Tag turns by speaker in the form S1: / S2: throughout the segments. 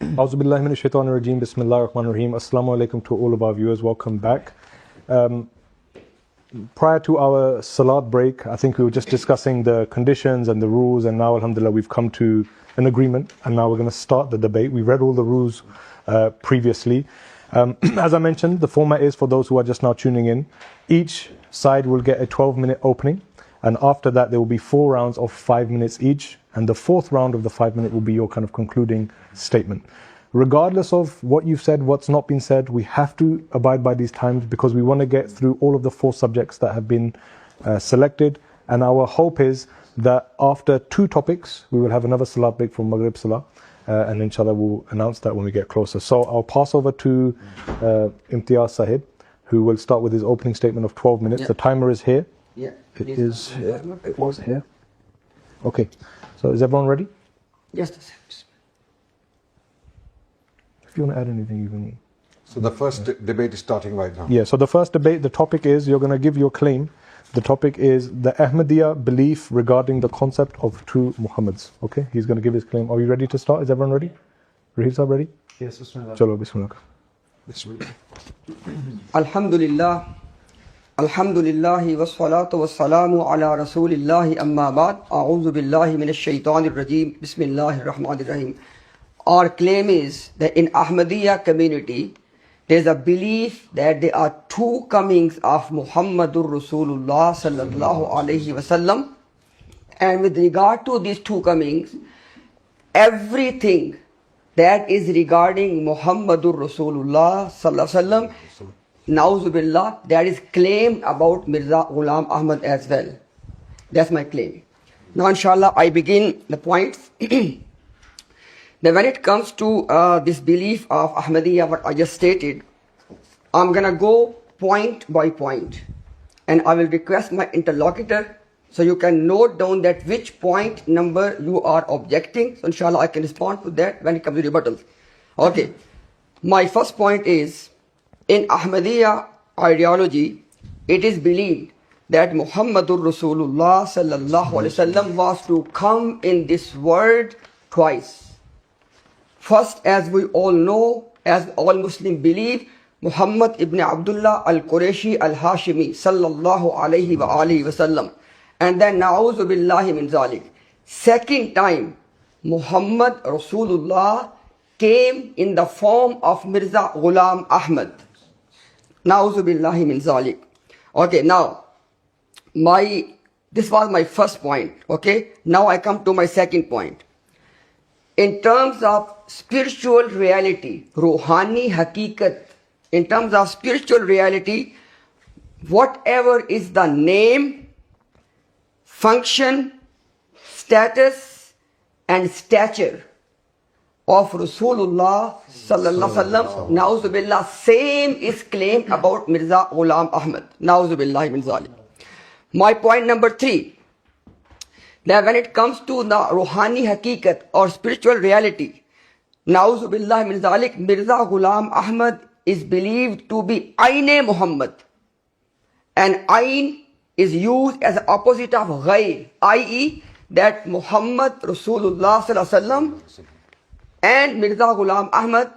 S1: A'udhu billahi minash shaitanir rajeem. Bismillahir rahmanir rahim. Assalamu alaikum to all of our viewers. Welcome back. Prior to our salat break, I think we were just discussing the conditions and the rules, and now alhamdulillah we've come to an agreement, and now we're going to start the debate. We read all the rules previously. As I mentioned, the format is, for those who are just now tuning in, each side will get a 12-minute opening, and after that there will be 4 rounds of 5 minutes each, and the 4th round of the 5 minute will be your kind of concluding statement. Regardless of what you've said, what's not been said, we have to abide by these times because we want to get through all of the 4 subjects that have been selected, and our hope is that after 2 topics we will have another salat break from Maghrib Salah, and inshallah we'll announce that when we get closer. So I'll pass over to Imtiaz Sahib, who will start with his opening statement of 12 minutes. The timer is here. It is here. It was here. Okay. So is everyone ready?
S2: Yes.
S1: If you want to add anything, you can.
S3: So the first debate is starting right now.
S1: Yeah, so the first debate, the topic is, you're going to give your claim. The topic is the Ahmadiyya belief regarding the concept of 2 Muhammads. Okay, he's going to give his claim. Are you ready to start? Is everyone ready? Raheel Sahib ready?
S3: Yes, Bismillah.
S1: Chalo, Bismillah.
S3: Bismillah.
S2: Alhamdulillah. Alhamdulillahi wassalatu wassalamu ala rasulillahi amma ba'd. A'udhu billahi minash shaitanir rajeem. Bismillahir rahmanir rahim. Our claim is that in Ahmadiyya community, there is a belief that there are 2 comings of Muhammadur Rasulullah sallallahu alaihi wasallam, and with regard to these 2 comings, everything that is regarding Muhammadur Rasulullah sallallahu alaihi wasallam, Na'udhu billah, that is claimed about Mirza Ghulam Ahmad as well. That's my claim. Now inshallah I begin the points. Now when it comes to this belief of Ahmadiyya, what I just stated, I'm gonna go point by point, and I will request my interlocutor so you can note down that which point number you are objecting. So inshallah I can respond to that when it comes to rebuttals. Okay. My first point is, in Ahmadiyya ideology, it is believed that Muhammadur Rasulullah sallallahu alaihi wasallam was to come in this world twice. First, as we all know, as all Muslims believe, Muhammad ibn Abdullah al-Qurayshi al-Hashimi sallallahu alaihi wa alihi wasallam, and then na'udhu billahi min zalik. Second time, Muhammad Rasulullah came in the form of Mirza Ghulam Ahmad. Na'udhu billahi min zalik. Okay, now, this was my first point. Okay, now I come to my second point. In terms of spiritual reality, Ruhani Hakikat, in terms of spiritual reality, whatever is the name, function, status, and stature of Rasulullah sallallahu alaihi wasallam, na'udhu billah, same is claimed about Mirza Ghulam Ahmad. Na'udhu billahi min zalik. My point number 3. That when it comes to the Ruhani Hakikat or spiritual reality, na'udhu billahi min zalik, Mirza Ghulam Ahmad is believed to be Aine Muhammad. And Ain is used as the opposite of Ghair, i.e. that Muhammad Rasulullah sallallahu alaihi wasallam and Mirza Ghulam Ahmad,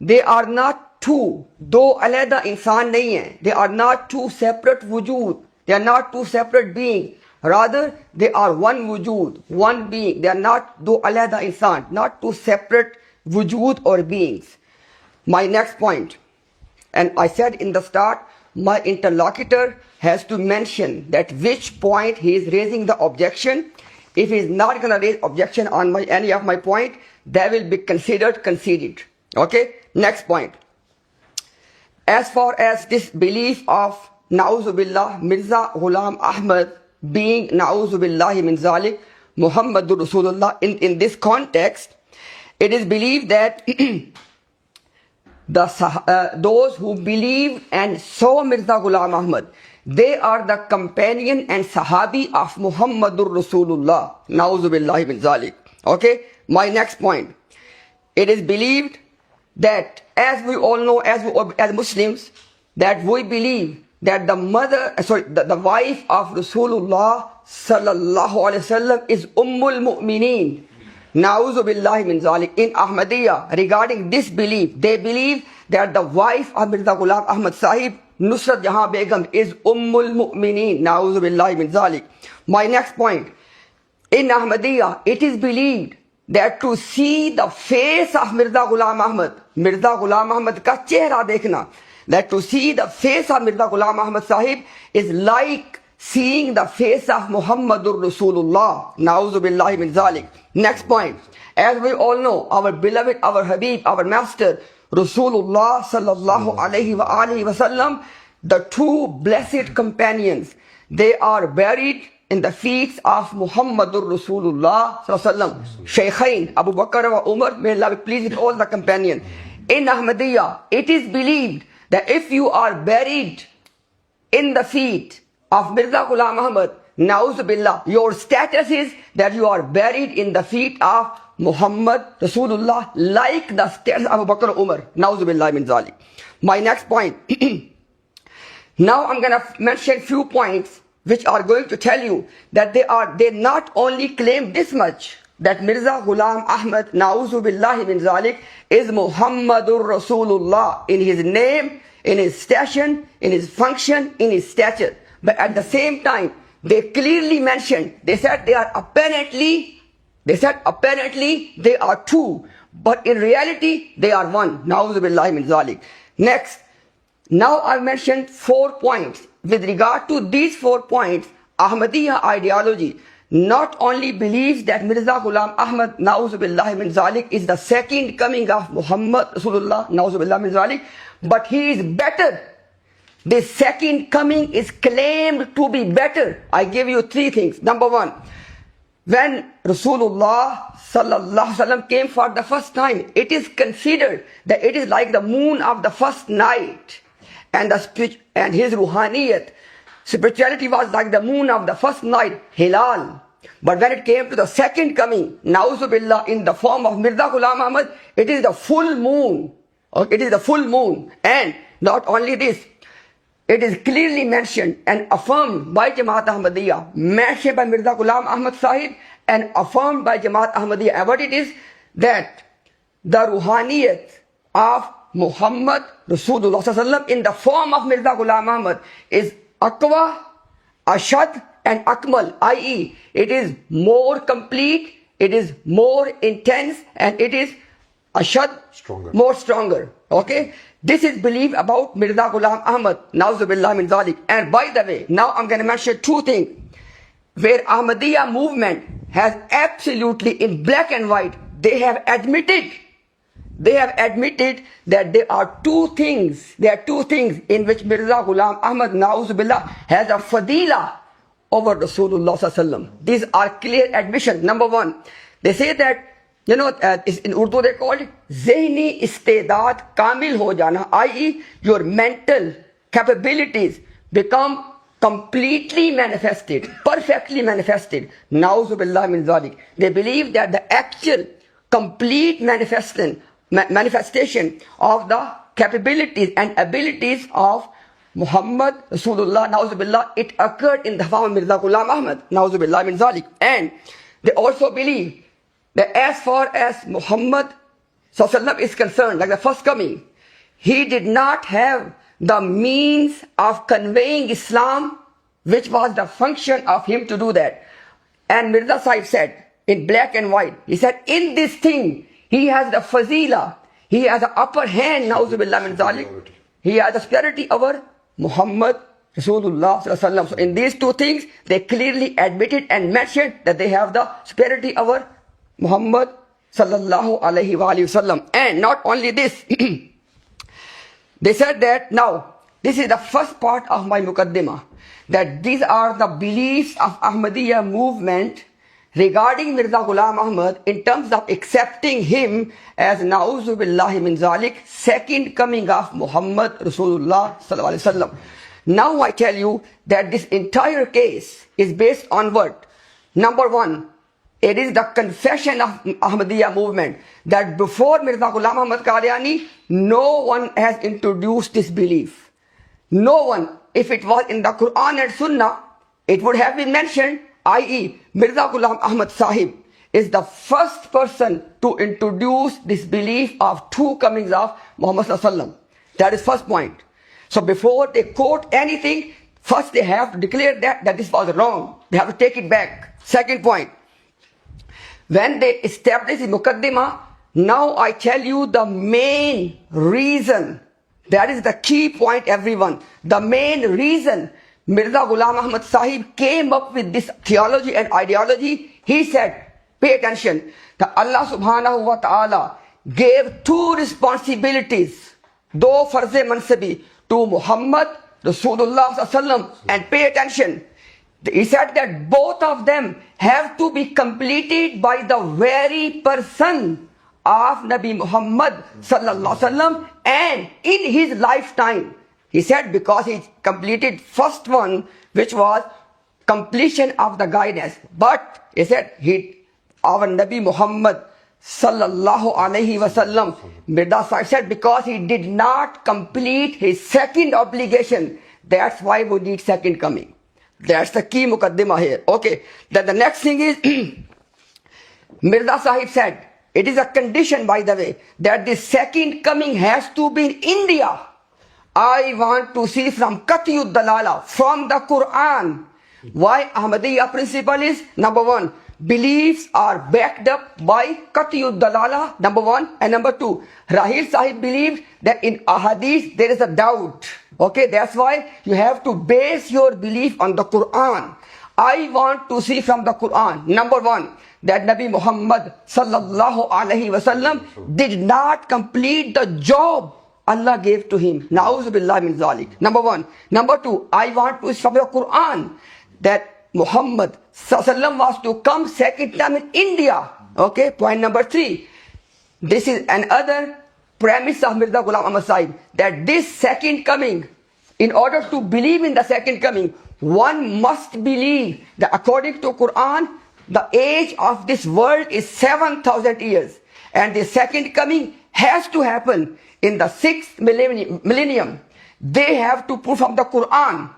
S2: they are not 2, though alayda insan nahi hai. They are not 2 separate wujud. They are not 2 separate beings. Rather, they are one wujud, one being. They are not, though alayda insan, not 2 separate wujud or beings. My next point, and I said in the start, my interlocutor has to mention that which point he is raising the objection. If he is not going to raise objection on any of my point, that will be considered conceded. Okay, next point. As far as this belief of na'udhu billah, Mirza Ghulam Ahmad being na'udhu billahi min zalik, Muhammadur Rasulullah, in this context, it is believed that those who believe and saw Mirza Ghulam Ahmad, they are the companion and sahabi of Muhammadur Rasulullah. Na'udhu billahi min zalik. Okay, my next point. It is believed that, as we all know, as Muslims, that we believe that the wife of Rasulullah sallallahu alaihi wasallam is Ummul Mu'mineen. Na'udhu billahi min zalik. In Ahmadiyya, regarding this belief, they believe that the wife of Mirza Ghulam Ahmad Sahib, Nusrat Jahan Begum, is Ummul Mu'mineen. Na'udhu billahi min zalik. My next point. In Ahmadiyya, it is believed that to see the face of Mirza Ghulam Ahmad ka chehra dekhna, that to see the face of Mirza Ghulam Ahmad Sahib is like seeing the face of Muhammadur Rasulullah. Na'udhu billahi min zalik. Next point. As we all know, our beloved, our Habib, our master, Rasulullah sallallahu alayhi wa alihi wa sallam, the two blessed companions, they are buried in the feet of Muhammadur Rasulullah sallallahu alayhi wa sallam. Shaykhain, Abu Bakr wa Umar, may Allah be pleased with all the companions. In Ahmadiyya, it is believed that if you are buried in the feet of Mirza Ghulam Ahmad, Na'udhu billah, your status is that you are buried in the feet of Muhammad Rasulullah, like the status of Abu Bakr Umar. Na'udhu billah min zalik. My next point. Now I'm going to mention few points which are going to tell you that they not only claim this much, that Mirza Ghulam Ahmad, Na'udhu billahi min zalik, is Muhammadur Rasulullah in his name, in his station, in his function, in his stature. But at the same time, they clearly mentioned, they said they are apparently they are two, but in reality they are one. Na'udhu billahi min zalik. Next, now I've mentioned 4 points. With regard to these 4 points, Ahmadiyya ideology not only believes that Mirza Ghulam Ahmad, Na'udhu billahi min zalik, is the second coming of Muhammad Rasulullah, Na'udhu billahi min zalik, but he is better. The second coming is claimed to be better. I give you 3 things. Number 1, when Rasulullah sallallahu alaihi wasallam came for the first time, it is considered that it is like the moon of the first night, and his ruhaniyat, spirituality, was like the moon of the first night, hilal. But when it came to the second coming, Na'udhu billah, in the form of Mirza Ghulam Ahmad, it is the full moon. It is the full moon. And not only this, it is clearly mentioned and affirmed by Jamaat Ahmadiyya, mentioned by Mirza Ghulam Ahmad Sahib and affirmed by Jamaat Ahmadiyya. And what it is, that the ruhaniyat of Muhammad Rasulullah sallallahu alaihi wasallam in the form of Mirza Ghulam Ahmad is Aqwa, Ashad and Akmal, i.e. it is more complete, it is more intense, and it is Ashad, more stronger. Okay? This is belief about Mirza Ghulam Ahmad, Na'udhu billah min zalik. And by the way, now I'm going to mention 2 things where Ahmadiyya movement has absolutely, in black and white, they have admitted that there are 2 things in which Mirza Ghulam Ahmad, Na'udhu billah, has a fadila over Rasulullah sallallahu alaihi wasallam. These are clear admissions. Number 1, they say that, in Urdu they call it Zehni Istedad Kamil ho jana, i.e. your mental capabilities become completely manifested, perfectly manifested. Na'udhu billah min zalik. They believe that the actual complete manifestation of the capabilities and abilities of Muhammad Rasulullah, Na'udhu billah, it occurred in the form of Mirza Ghulam Ahmad, Na'udhu billah min zalik. And they also believe that as far as Muhammad sallallahu alaihi wasallam is concerned, like the first coming, he did not have the means of conveying Islam, which was the function of him to do that. And Mirza Sahib said, in black and white, he said, in this thing, he has the fazila, he has the upper hand, Na'udhu billah min zalik. He has the superiority over Muhammad Rasulullah sallallahu alaihi wasallam. So in these 2 things, they clearly admitted and mentioned that they have the superiority over Muhammad sallallahu alaihi wasallam. And not only this, they said that, now, this is the first part of my muqaddimah, that these are the beliefs of Ahmadiyya movement regarding Mirza Ghulam Ahmad in terms of accepting him as Na'udhu billahi min zalik, second coming of Muhammad Rasulullah sallallahu alaihi wasallam. Now I tell you that this entire case is based on what? Number 1, it is the confession of Ahmadiyya movement that before Mirza Ghulam Ahmad Qadiani, no one has introduced this belief. No one. If it was in the Quran and Sunnah, it would have been mentioned, i.e. Mirza Ghulam Ahmad Sahib is the first person to introduce this belief of two comings of Muhammad sallallahu alaihi wasallam. That is first point. So before they quote anything, first they have to declare that this was wrong. They have to take it back. Second point, when they establish the Muqaddimah, now I tell you the main reason. That is the key point, everyone. The main reason Mirza Ghulam Ahmad Sahib came up with this theology and ideology, he said, pay attention, that Allah subhanahu wa ta'ala gave two responsibilities, do farz-e mansabi, to Muhammad Rasulullah sallallahu alaihi wasallam, and pay attention. He said that both of them have to be completed by the very person of Nabi Muhammad sallallahu alaihi wasallam and in his lifetime. He said because he completed first one, which was completion of the guidance. But he said our Nabi Muhammad sallallahu alaihi wasallam, Mirza Sahib said, because he did not complete his second obligation, that's why we need second coming. That's the key muqaddimah here. Okay, then the next thing is Mirza Sahib said, it is a condition, by the way, that the second coming has to be in India. I want to see from Qat'iyud Dalala, from the Quran. Why Ahmadiyya principle is, number one, beliefs are backed up by Qat'iyud Dalala, number one. And number two, Rahil Sahib believed that in Ahadith there is a doubt. Okay, that's why you have to base your belief on the Quran. I want to see from the Quran, number one, that Nabi Muhammad sallallahu alaihi wasallam did not complete the job Allah gave to him. Na'udhu billahi min zalik. Number one. Number two, I want to see from the Quran that Muhammad sallallahu alaihi wasallam was to come second time in India. Okay, point number three. This is another premise of Mirza Ghulam Ahmad Sahib, that this second coming, in order to believe in the second coming, one must believe that according to Quran, the age of this world is 7,000 years. And the second coming has to happen in the 6th millennium. They have to prove from the Quran.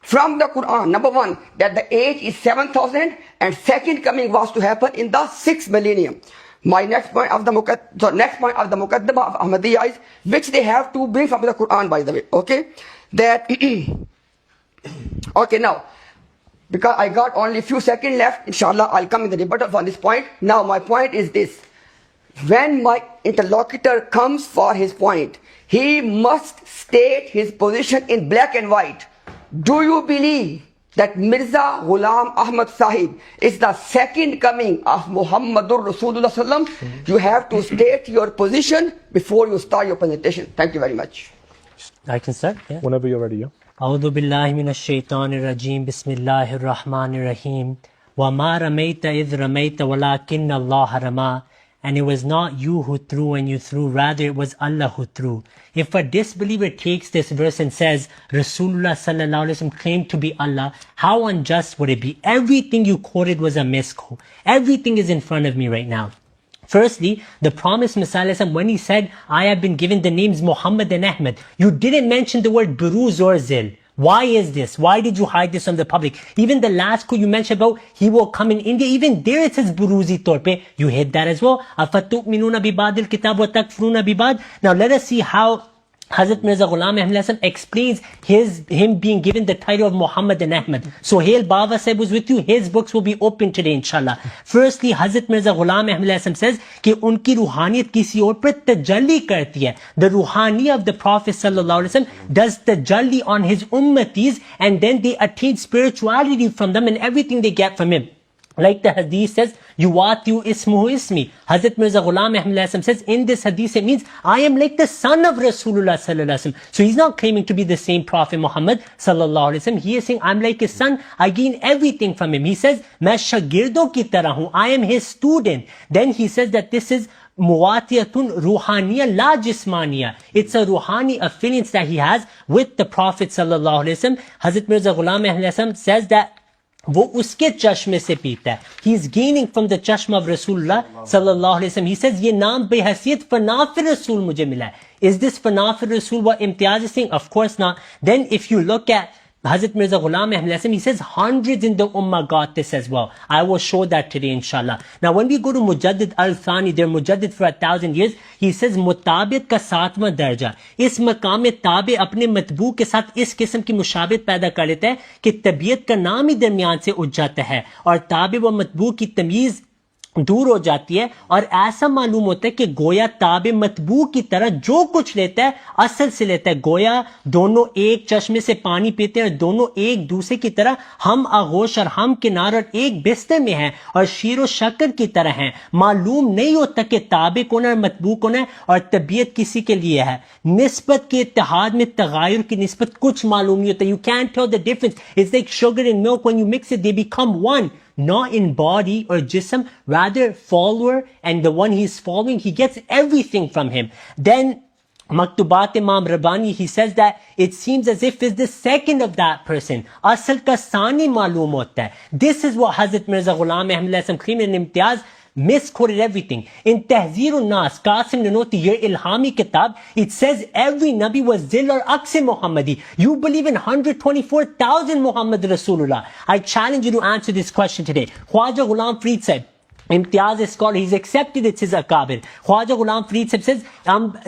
S2: From the Quran, number one, that the age is 7,000 and second coming was to happen in the 6th millennium. My next point of the Muqaddimah of Ahmadiyya is, which they have to bring from the Quran, by the way. Okay? That, okay, now, because I got only a few seconds left, inshallah, I'll come in the rebuttal on this point. Now, my point is this. When my interlocutor comes for his point, he must state his position in black and white. Do you believe that Mirza Ghulam Ahmad Sahib is the second coming of Muhammadur Rasulullah sallam? You have to state your position before you start your presentation. Thank you very much.
S4: I can start, yeah.
S1: Whenever you're ready, yeah.
S4: أعوذ بالله من الشيطان الرجيم بسم الله الرحمن الرحيم وما رميت إذ رميت ولكن الله رمى. And it was not you who threw when you threw, rather it was Allah who threw. If a disbeliever takes this verse and says Rasulullah sallallahu alaihi wasallam claimed to be Allah, how unjust would it be? Everything you quoted was a misquote. Everything is in front of me right now. Firstly, the promised Messiah, when he said, I have been given the names Muhammad and Ahmad, you didn't mention the word Buruz or Zil. Why is this? Why did you hide this from the public? Even the last quote you mentioned about, he will come in India, even there it says Buruzi Torpe. You hid that as well. أَفَتُؤْمِنُونَ بِبَعْدِ الْكِتَابِ وَتَكْفُرُونَ بِبَعْدِ. Now let us see how Hazrat Mirza Ghulam Ahmad explains him being given the title of Muhammad and Ahmad. So Hail Baba Sahib was with you. His books will be open today, inshallah. Firstly, Hazrat Mirza Ghulam Ahmad says कि उनकी रूहानियत किसी और पर तजल्ली करती है. The ruhani of the Prophet sallallahu alaihi wasallam does tajalli on his ummatis, and then they attain spirituality from them and everything they get from him. Like the hadith says, Yuwatiyu ismuhu ismi. Hazrat Mirza Ghulam Ahmad says, in this hadith it means, I am like the son of Rasulullah sallallahu alaihi wasallam. So he's not claiming to be the same Prophet Muhammad sallallahu alaihi wasallam. He is saying, I'm like his son. I gain everything from him. He says, Main shagirdo ki tarah hu. I am his student. Then he says that this is Muwatiyatun ruhaniya la jismaniya. It's a ruhani affiliance that he has with the Prophet sallallahu alaihi wasallam. Hazrat Mirza Ghulam Ahmad says that वो उसके चश्मे से पीता है. He is gaining from the chashma of Rasulullah sallallahu alaihi wasallam. He says ये नाम बेहसियत फनाफिर रसूल मुझे मिला है. Is this फनाफिर रसूल what Imtiaz is saying? Of course not. Then if you look at Hazrat Mirza Ghulam Ahmad Hasan, he says hundreds in the ummah got this as well. I will show that today inshallah. Now when we go to Mujaddid al-Thani, they're Mujaddid for 1,000 years. He says मुताबित का 7वां दर्जा, इस मकाम ताबे अपने मतबू के साथ इस किस्म की मुशाबित पैदा कर लेता है कि तबीयत का नाम ही दरमियान से उठ जाता है और ताबे व मतबू की तमीज दूर हो जाती है और ऐसा मालूम होता है कि गोया ताबे मतबू की तरह जो कुछ लेता है असल से लेता है। गोया दोनों एक चश्मे से पानी पीते हैं और दोनों एक दूसरे की तरह हम आगोश और हम किनार और एक बिस्तर में हैं और शीरो शक्कर की तरह हैं। मालूम नहीं होता कि ताबे कौन है और मतबू कौन है और तबीयत किसी के लिए है। निस्बत के इत्तेहाद में तगायुर की निस्बत कुछ मालूम नहीं होता। You can tell the difference. It's like sugar in milk, when you mix it they become one. Not in body or jism, rather follower, and the one he's following, he gets everything from him. Then Maktubat Imam Rabbani, he says that it seems as if it's the second of that person. Asal ka sani maloom hota hai. This is what Hazrat Mirza Ghulam Ahmad Hasan claimed in Imtiaz, misquoted everything. In Tahzir al-Nas, Qasim Nanoti, your Ilhami kitab, it says every Nabi was Zil or Aqsi Muhammadi. You believe in 124,000 Muhammad Rasulullah. I challenge you to answer this question today. Khwaja Ghulam Farid said, Imtiaz is scholar, he's accepted it's his akabir. Khwaja Ghulam Farid says,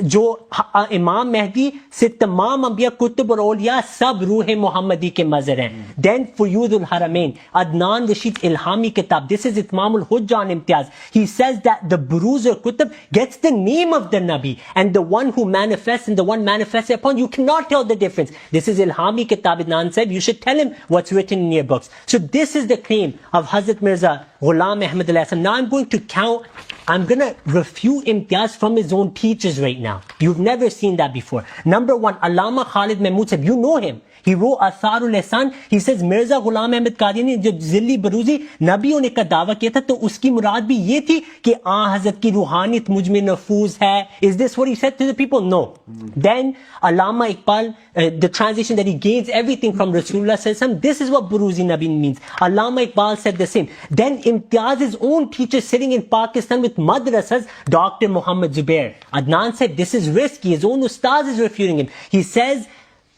S4: जो इमाम मेहदी से तमाम अंबिया कुतुब और औलिया सब रूह मोहम्मदी के मज़र हैं. Then फुयूदुल हरमैन, अदनान रशीद इल्हामी किताब, this is इत्मामुल हुज्जा on Imtiaz. He says that the Buruz or Kutub gets the name of the Nabi and the one who manifests and the one manifested upon, you cannot tell the difference. This is Ilhami kitab. Adnan said, you should tell him what's written in your books. So this is the claim of Hazrat Mirza Ghulam Ahmad Hasan. Now I'm going to refute Imtiaz from his own teachers right now. You've never seen that before. Number one, Allama Khalid Mahmood Sahib, you know him. He wrote Atharul Ihsan. He says Mirza Ghulam Ahmad Qadiani जब जिल्ली बरूजी नबी होने का दावा किया था तो उसकी मुराद भी ये थी कि हज़रत की रूहानियत मुझ में नफूज है. Is this what he said to the people? No. Then Allama Iqbal, the translation that he gains everything from Rasulullah sallallahu alaihi wasallam, this is what Buruzi Nabi means. Allama Iqbal said the same. Then Imtiaz's own teacher sitting in Pakistan with madrasas, Dr. Muhammad Zubair. Adnan said this is risky. His own ustaz is refuting him. He says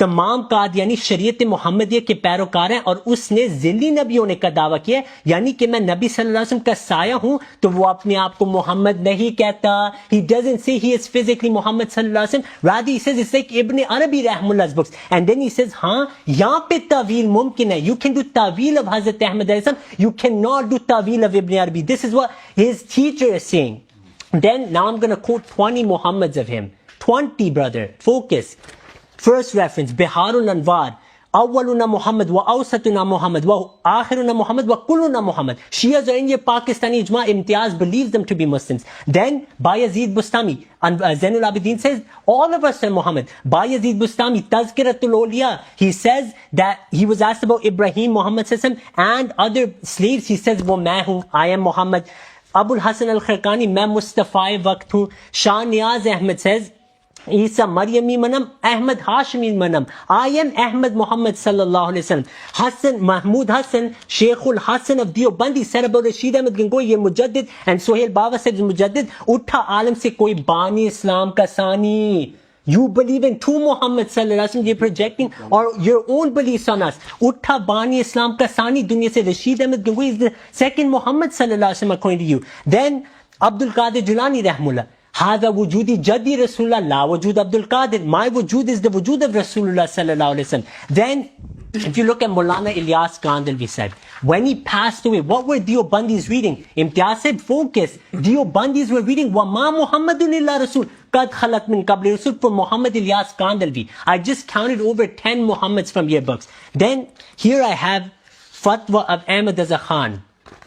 S4: तमाम कादियानी शरीयत मोहम्मदिया के पैरोकार हैं और उसने जिल्ली नबी होने का दावा किया, यानी कि मैं नबी सल्लल्लाहु अलैहि वसल्लम का साया हूं, तो वो अपने आप को मोहम्मद नहीं कहता. He doesn't say he is physically Muhammad sallallahu alaihi wasallam. Rather he says it's like Ibn Arabi rahmullah's books. And then he says हाँ यहाँ पे तावील मुमकिन है. You can do तावील of Hazrat Ahmad alayhi salam. You cannot do तावील of Ibn Arabi. This is what his teacher is saying. Then now I'm going to quote 20 Muhammads of him. 20, brother. Focus. First reference, Biharul Anwar, Awwaluna Muhammad wa Awsatuna Muhammad wa Akhiruna Muhammad wa Kulluna Muhammad. Shias are in your Pakistani Ijma. Imtiaz believes them to be Muslims. Then Bayazid Bustami, and Zainul Abidin says all of us are Muhammad. Bayazid Bustami, Tazkiratul Awliya, he says that he was asked about Ibrahim Muhammad and other slaves. He says wo main hu, I am Muhammad. Abul Hasan al-Kharqani, main Mustafa waqt hu. Shah Niyaz Ahmed says Isa Maryami Manam, Ahmad Hashimi Manam. I am Ahmad Muhammad sallallahu alaihi wasallam. Hassan Mahmud Hassan, Sheikhul Hassan of Deobandi said about Rashid Ahmad Gangohi, ye Mujaddid, and Sohail Baba said Mujaddid, Utha alam se koi bani Islam ka sani. You believe in two Muhammad sallallahu alaihi wasallam, you're projecting or your own beliefs on us. Utha bani Islam ka sani, dunya se Rashid Ahmad Gangohi is the second Muhammad sallallahu alaihi wasallam according to you. Then Abdul Qadir Jilani rahmullah, هذا وجودي جدي رسول الله لا وجود عبد القادر. My wujud is the wujud of Rasulullah sallallahu alaihi wasallam. Then if you look at Maulana Ilyas Kandalvi said, when he passed away, what were Deobandis reading? Imtiaz said, focus. Deobandis were reading وَمَا مُحَمَّدٌ إِلَّا رَسُولٌ قَدْ خَلَتْ مِنْ قَبْلِ رَسُولٌ for Muhammad Ilyas Kandalvi. I just counted over 10 Muhammads from your books. Then here I have Fatwa of Ahmad Azza Khan.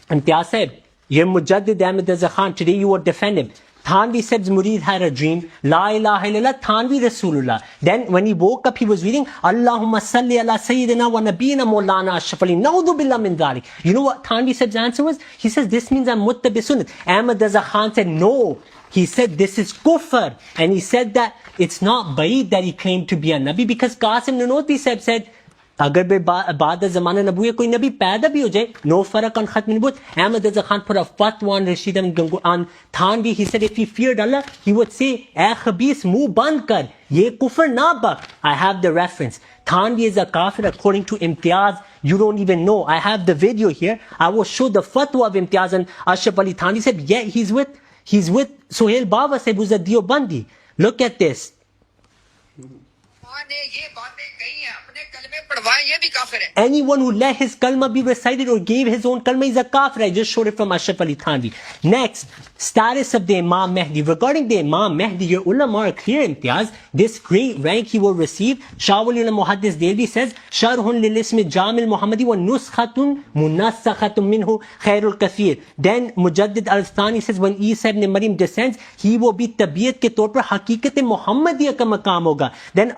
S4: Imtiaz said, you're Mujaddid Ahmad Azza Khan. Today you will defend him. Thanvi said's Murid had a dream. La ilaha illallah, Thanvi Rasulullah. Then when he woke up, he was reading, Allahumma salli ala Sayyidina wa Nabiyina Maulana Ashraf Ali. Na'udhu billah min dhalik. You know what Thanvi said's answer was? He says, this means I'm muttabi sunnat. Ahmad Azza Khan said, no. He said, this is kufr. And he said that it's not ba'id that he claimed to be a Nabi because Qasim Nanoti said, اگر بعد زمانہ نبوت کوئی نبی پیدا بھی ہو جائے, no فرق on ختم نبوت. Ahmad Reza Khan put a fatwa on Rashid on Thanvi. He said if he feared Allah, he would say, اے خبیث منہ بند کر, یہ کفر نہ بک. I have the reference. Thanvi is a kafir according to Imtiaz. You don't even know. I have the video here. I will show the fatwa of Imtiaz. And Ashraf Ali Thanvi said, yeah, he's with Sohail Baba Sahib, who's a Deobandi. Look at this. Anyone who let his kalma be recited or gave his own kalma is a kafir. I just showed it from Ashraf Ali Thanvi. Next, status of the Imam Mahdi. Regarding the Imam Mahdi, your ulama are clear, Imtiaz. This great rank he will receive. Shah Wali Muhaddis Delhi says, Sharhun lil ismi Jamil Muhammadi wa nuskhatun munassakhatun minhu khairul kathir. Then Mujaddid al-Thani says, when Isa ibn Maryam descends, he will be tabiyat ke taur par haqiqat Muhammadiyya ka maqam hoga. Then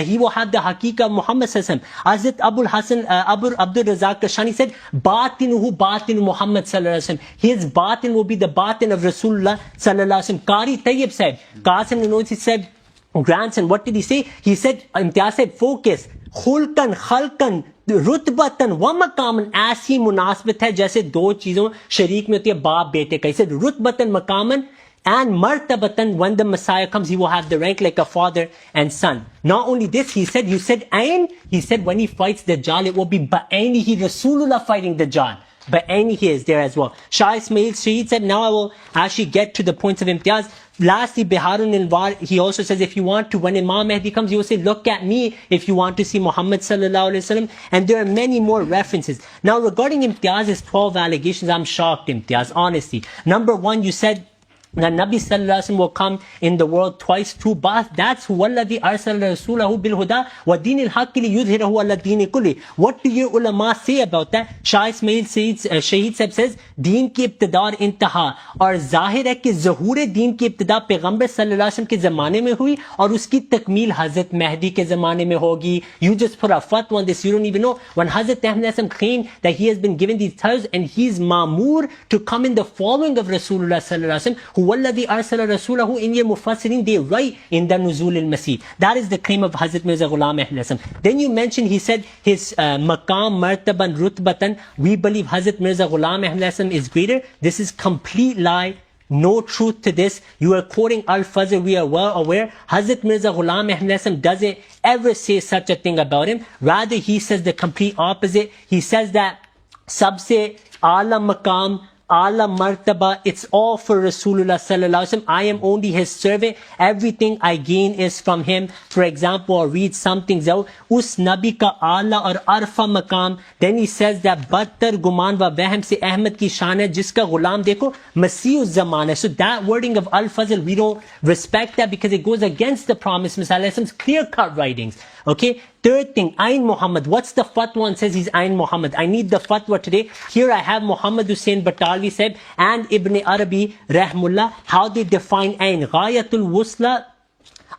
S4: he will have the haqiqah of Muhammad sallallahu alaihi wasallam. Hazrat Abul Hasan Abu Abdul Razak Kashani said, Batinuhu batin Muhammad sallallahu alaihi wasallam. His batin will be the batin of Rasulullah sallallahu alaihi wasallam. Qari Tayyib said, Qasim Nanosi said, grandson, what did he say? He said, Imtiaz said, focus, khulkan, khalkan, rutbatan wa maqaman, ऐसी मुनासबत है जैसे दो चीजों शरीक में होती है बाप बेटे का. He said, rutbatan maqaman and martabatan, when the Messiah comes, he will have the rank like a father and son. Not only this, he said, you said ayn, he said when he fights Dajjal, it will be ba'aynihi Rasulullah fighting Dajjal. Ba'aynihi is there as well. Shah Ismail Shaheed said, now I will actually get to the points of Imtiaz. Lastly, Biharun al-War, he also says, if you want to, when Imam Mahdi comes, you will say, look at me if you want to see Muhammad sallallahu alaihi wasallam. And there are many more references. Now, regarding Imtiaz's 12 allegations, I'm shocked, Imtiaz, honestly. Number one, you said that Nabi sallallahu alaihi wasallam will come in the world twice, two baths. That's huwallazi arsala rasulahu bil huda wa dinil haqqi liyudhhirahu ala dini kulli. What do your ulama say about that? Shah Ismail Shaheed Sahib says, deen ki ibtida aur intaha, aur zahir hai ki zuhur deen ki ibtida पैगंबर sallallahu alaihi wasallam ke zamane mein hui aur uski takmeel Hazrat Mahdi ke zamane mein hogi. You just put a fatwa on this, you don't even know. When Hazrat Ahmad claimed that he has been given these titles and he's ma'mur to come in the following of Rasulullah sallallahu alaihi wasallam, وَالَّذِي أَرْسَلَ رَسُولَهُ in your Mufassirin, they write in the Nuzul al-Masih. That is the claim of Hazrat Mirza Ghulam Ahmad Hasan. Then you mentioned, he said, his maqam, martaban, rutbatan, we believe Hazrat Mirza Ghulam Ahmad Hasan is greater. This is complete lie. No truth to this. You are quoting Al-Fazl. We are well aware. Hazrat Mirza Ghulam Ahmad Hasan doesn't ever say such a thing about him. Rather, he says the complete opposite. He says that sabse ala maqam, Ala martaba, it's all for Rasulullah sallallahu alaihi wasallam. I am only his servant. Everything I gain is from him. For example, I'll read some things out. Us nabi ka ala aur arfa maqam. Then he says that battar guman wa wahm se Ahmad ki shan hai, jiska ghulam dekho masih uz zaman hai. So that wording of Al-Fazl, we don't respect that because it goes against the promise Messiah sallallahu alaihi wasallam's clear-cut writings. Okay. Third thing, Ayn Muhammad. What's the fatwa and says he's Ayn Muhammad? I need the fatwa today. Here I have Muhammad Hussain Batalvi said and Ibn Arabi Rahmullah, how they define Ayn. Ghayatul Wusla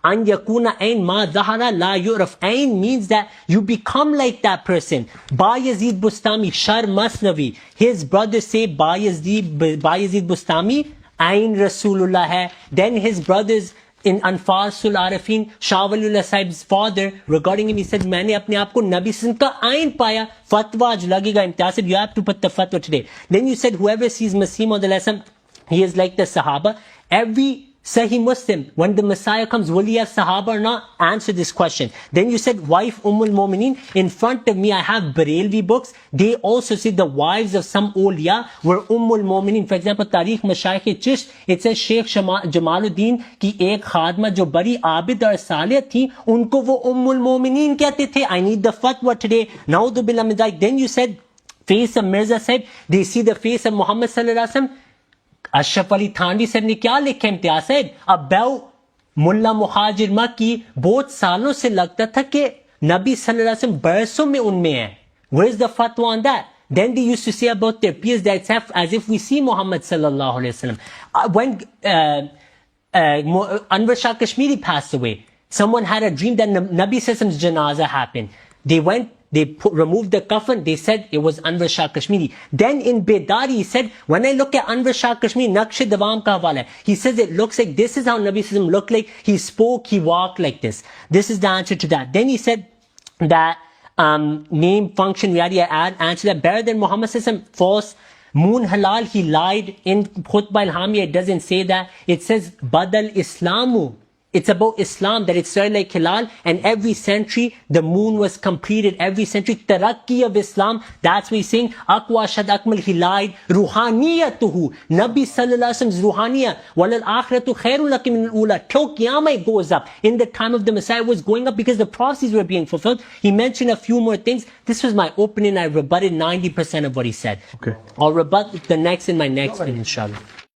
S4: an yakuna Ayn ma zahara la yuraf. Ayn means that you become like that person. Bayazid Bustami, Shar Masnavi. His brothers say Bayazid Bustami, Ayn Rasulullah hai. Then his brothers in Anfasul Arifin, Shah Waliullah Sahib's father, regarding him, he said, मैंने अपने आप को नबी सिंह का आइन पाया. Fatwa आज लगेगा. Imtiaz, you have to put the fatwa today. Then you said, whoever sees Masih Maud al-Asam, he is like the Sahaba. Every Sahih Muslim, when the Messiah comes, will he have Sahaba or not? Answer this question. Then you said, wife Ummul Mu'mineen. In front of me, I have Barelvi books. They also say the wives of some awliya were Ummul Mu'mineen. For example, Tarikh Mashayikh Chisht, it says Sheikh Jamaluddin ki ek khadma jo bari abid aur salih thi, unko wo Ummul Mu'mineen kehte the. I need the fatwa today. Naudhu billah min dhalik. Then you said, face of Mirza Sahib, they see the face of Muhammad sallallahu alaihi wasallam. Ashraf Ali Thanvi साहब ने क्या लिखा इम्तियाज साहब, अब मुल्ला मुहाजिर मक्की बहुत सालों से लगता था कि नबी सल्लल्लाहु अलैहि वसल्लम बरसों में उनमें है. Where is the fatwa on that? Then they used to say about their peers that it's as if we see Muhammad sallallahu alaihi wasallam. When Anwar Shah Kashmiri passed away, someone had a dream that Nabi Sessam's janazah happened. They went, removed the coffin, they said it was Anwar Shah Kashmiri. Then in Bedari, he said, when I look at Anwar Shah Kashmiri, Naqsh Dawam ka hawala hai, he says it looks like this is how Nabi Sallam looked like. He spoke, he walked like this. This is the answer to that. Then he said that name, function, reality, answer that better than Muhammad sallallahu alaihi wasallam? False. Moon halal, he lied in Khutbah al-Hamiyah. It doesn't say that. It says Badal Islamu. It's about Islam, that it started like halal, and every century the moon was completed. Every century, tarakki of Islam. That's what he's saying. Aqwa shad akmal, he lied. Ruhaniyatuhu, Nabi sallallahu alaihi wasallam's ruhaniyah. Walal akhiratu khairul laki min al-ula. Till Qiyamah goes up. In the time of the Messiah was going up because the prophecies were being fulfilled. He mentioned a few more things. This was my opening. I rebutted 90% of what he said.
S1: Okay.
S4: I'll rebut the next in my next one, inshallah.